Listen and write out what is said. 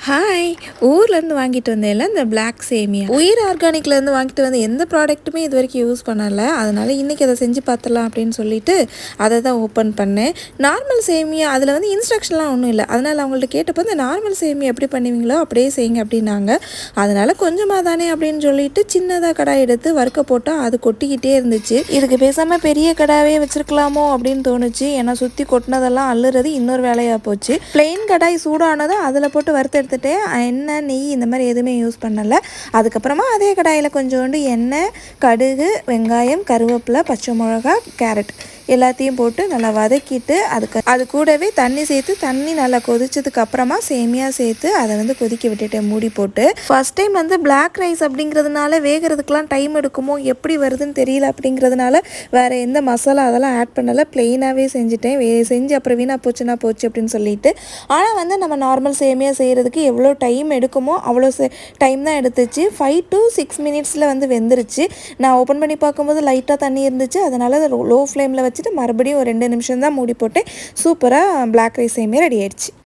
Hi! ஊர்லேருந்து வாங்கிட்டு வந்தேன்ல இந்த பிளாக் சேமியா. உயிர் ஆர்கானிக்லேருந்து வாங்கிட்டு வந்த எந்த ப்ராடக்ட்டுமே இது வரைக்கும் யூஸ் பண்ணல. அதனால இன்றைக்கி அதை செஞ்சு பார்த்துடலாம் அப்படின்னு சொல்லிட்டு அதை தான் ஓப்பன் பண்ணேன். நார்மல் சேமியா அதில் வந்து இன்ஸ்ட்ரக்ஷன்லாம் ஒன்றும் இல்லை. அதனால் அவங்கள்ட்ட கேட்டப்போ இந்த நார்மல் சேமியா எப்படி பண்ணுவீங்களோ அப்படியே செய்யுங்க அப்படின்னாங்க. அதனால் கொஞ்சமாக தானே அப்படின்னு சொல்லிட்டு சின்னதாக கடாய் எடுத்து வறுக்க போட்டால் அது கொட்டிக்கிட்டே இருந்துச்சு. இதுக்கு பேசாமல் பெரிய கடாயே வச்சுருக்கலாமோ அப்படின்னு தோணுச்சு. ஏன்னா சுற்றி கொட்டினதெல்லாம் அள்ளுறது இன்னொரு வேலையாக போச்சு. பிளெயின் கடாய் சூடானதும் அதில் போட்டு வறுத்து எடுத்துகிட்டேன். எண்ணெய், நெய் இந்த மாதிரி எதுவுமே யூஸ் பண்ணலை. அதுக்கப்புறமா அதே கடாயில் கொஞ்சோண்டு எண்ணெய், கடுகு, வெங்காயம், கருவேப்பிலை, பச்சை மிளகா, கேரட் எல்லாத்தையும் போட்டு நல்லா வதக்கிட்டு அது கூடவே தண்ணி சேர்த்து தண்ணி நல்லா கொதிச்சதுக்கு அப்புறமா சேமியா சேர்த்து அதை வந்து கொதிக்க விட்டுட்டேன் மூடி போட்டு. ஃபர்ஸ்ட் டைம் வந்து பிளாக் ரைஸ் அப்படிங்கிறதுனால வேகிறதுக்கெலாம் டைம் எடுக்குமோ எப்படி வருதுன்னு தெரியல அப்படிங்கிறதுனால வேறு எந்த மசாலா அதெல்லாம் ஆட் பண்ணலை. ப்ளெயினாகவே செஞ்சுட்டேன். செஞ்சு அப்புறம் வீணாக போச்சுன்னா போச்சு அப்படின்னு சொல்லிட்டு. ஆனால் வந்து நம்ம நார்மல் சேமியா செய்கிறதுக்கு எவ்வளோ டைம் எடுக்குமோ அவ்வளோ டைம் தான் எடுத்துச்சு. 5 to 6 மினிட்ஸில் வந்து வெந்துருச்சு. நான் ஓப்பன் பண்ணி பார்க்கும்போது லைட்டாக தண்ணி இருந்துச்சு. அதனால் லோ ஃப்ளேமில் வச்சுட்டு மறுபடியும் ஒரு 2 நிமிஷம் தான் மூடி போட்டேன். சூப்பராக பிளாக் ரைஸ் சேமியா ரெடி ஆயிடுச்சு.